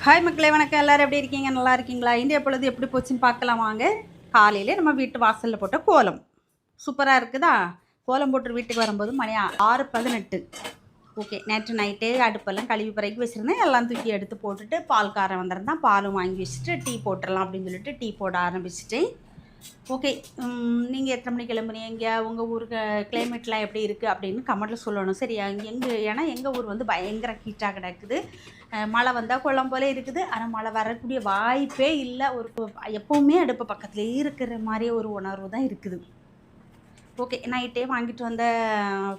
Hi மக்களே, வணக்கம். எல்லோரும் எப்படி இருக்கீங்க? நல்லா இருக்கீங்களா? இந்திய பொழுது எப்படி போச்சுன்னு பார்க்கலாம் வாங்க. காலையிலே நம்ம வீட்டு வாசலில் போட்ட கோலம் சூப்பராக இருக்குதா? கோலம் போட்டு வீட்டுக்கு வரும்போது மணி 6:18. ஓகே, நேற்று நைட்டே அடுப்பெல்லாம் கழுவி பிறகு வச்சுருந்தேன். எல்லாம் தூக்கி எடுத்து போட்டுட்டு பால்காரன் வந்திருந்தான். பாலும் வாங்கி வச்சுட்டு டீ போட்டுடலாம் அப்படின்னு சொல்லிட்டு டீ போட ஆரம்பிச்சிட்டேன். ஓகே, நீங்கள் எத்தனை மணிக்கு கிளம்புனீங்க? உங்கள் ஊருக்கு கிளைமேட்லாம் எப்படி இருக்குது அப்படின்னு கமெண்ட்டில் சொல்லணும். சரி, ஏன்னா எங்கள் ஊர் வந்து பயங்கர ஹீட்டாக கிடக்குது. மழை வந்தால் குளம் போல இருக்குது. ஆனால் மழை வரக்கூடிய வாய்ப்பே இல்லை. எப்போவுமே அடுப்பு பக்கத்துலேயே இருக்கிற மாதிரியே ஒரு உணர்வு தான் இருக்குது. ஓகே, நைட்டே வாங்கிட்டு வந்த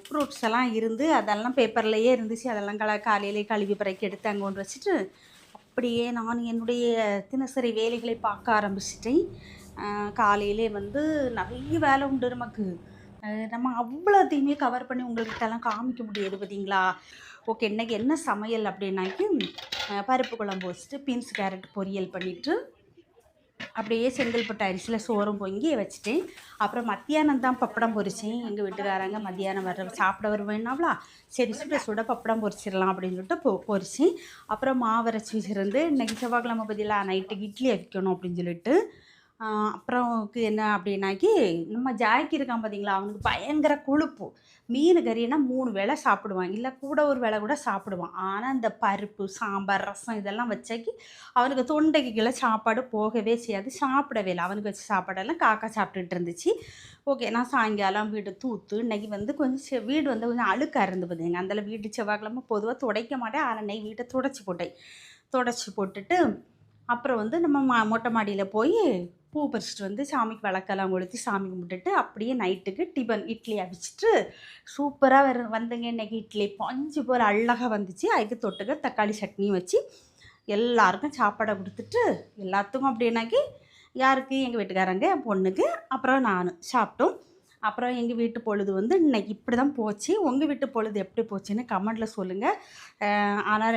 ஃப்ரூட்ஸ் எல்லாம் இருந்து அதெல்லாம் பேப்பர்லேயே இருந்துச்சு. அதெல்லாம் காலையிலே கழுவி பிறக்கி எடுத்து அங்கே கொண்டு வச்சுட்டு அப்படியே நான் என்னுடைய தினசரி வேலைகளை பார்க்க ஆரம்பிச்சிட்டேன். காலையிலே வந்து நிறைய வேலை உண்டு நமக்கு. நம்ம அவ்வளோத்தையுமே கவர் பண்ணி உங்கள்கிட்டலாம் காமிக்க முடியாது பார்த்தீங்களா? ஓகே, இன்றைக்கி என்ன சமையல் அப்படின்னாக்கி பருப்பு குழம்பு வச்சுட்டு பீன்ஸ் கேரட் பொரியல் பண்ணிவிட்டு அப்படியே செங்கல்பட்டு அரிசியில் சோறும் பொங்கி வச்சுட்டேன். அப்புறம் மத்தியானம் தான் பப்படம் பொரிச்சேன். எங்கள் வீட்டுக்காரங்க மத்தியானம் சாப்பிட வருவேன்னாவளா, சரி சுட சுட பப்படம் பொரிச்சிடலாம் அப்படின்னு சொல்லிட்டு பொரிச்சேன். அப்புறம் மாவரைச்சி வச்சுருந்து இன்றைக்கி செவ்வாய்க்கிழமை பதிலாக நைட்டுக்கு இட்லி வைக்கணும் அப்படின்னு சொல்லிட்டு அப்புறம்க்கு என்ன அப்படின்னாக்கி நம்ம ஜாய்க்கு இருக்கான் பார்த்தீங்களா, அவனுக்கு பயங்கர கொழுப்பு. மீன் கறினா 3 வேளை சாப்பிடுவான், இல்லை கூட ஒரு வேளை கூட சாப்பிடுவான். ஆனால் இந்த பருப்பு சாம்பார் ரசம் இதெல்லாம் வச்சாக்கி அவனுக்கு தொண்டைக்கு கீழே சாப்பாடு போகவே செய்யாது. சாப்பிடவே இல்லை. அவனுக்கு வச்ச சாப்பாடெல்லாம் காக்கா சாப்பிட்டுட்டு இருந்துச்சு. ஓகே, நான் சாயங்காலம் வீடு தூத்து இன்றைக்கி வந்து கொஞ்சம் வீடு வந்து கொஞ்சம் அழுக்காக இருந்து பார்த்தீங்க. அந்தளவு வீடு செவ்வாய்க்கிழமை பொதுவாக துடைக்க மாட்டேன். ஆனால் வீட்டை துடைச்சி போட்டுட்டு அப்புறம் வந்து நம்ம மொட்டை மாடியில் போய் பூ பறிச்சிட்டு வந்து சாமிக்கு விளக்கெல்லாம் கொளுத்தி சாமி கும்பிட்டுட்டு அப்படியே நைட்டுக்கு டிபன் இட்லி அவிச்சிட்டு சூப்பராக வந்துங்க. இன்றைக்கி இட்லி பஞ்சு போல் அழகாக வந்துச்சு. அதுக்கு தொட்டுக்க தக்காளி சட்னியும் வச்சு எல்லாருக்கும் சாப்பாடை கொடுத்துட்டு எல்லாத்துக்கும் அப்படின்னாக்கி யாருக்கு எங்கள் வீட்டுக்காரங்க என் பொண்ணுக்கு அப்புறம் நான் சாப்பிட்டோம். அப்புறம் எங்கள் வீட்டு பொழுது வந்து இன்றைக்கி இப்படி தான் போச்சு. உங்கள் வீட்டு பொழுது எப்படி போச்சுன்னு கமெண்டில் சொல்லுங்கள். ஆனால்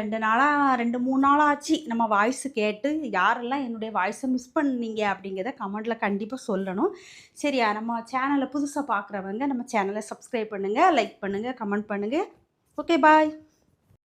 2-3 நாளாக ஆச்சு நம்ம வாய்ஸு கேட்டு. யாரெல்லாம் என்னுடைய வாய்ஸை மிஸ் பண்ணீங்க அப்படிங்கிறத கமெண்டில் கண்டிப்பாக சொல்லணும். சரியா? நம்ம சேனலை புதுசாக பார்க்குறவங்க நம்ம சேனலை சப்ஸ்கிரைப் பண்ணுங்கள், லைக் பண்ணுங்கள், கமெண்ட் பண்ணுங்கள். ஓகே, பாய்.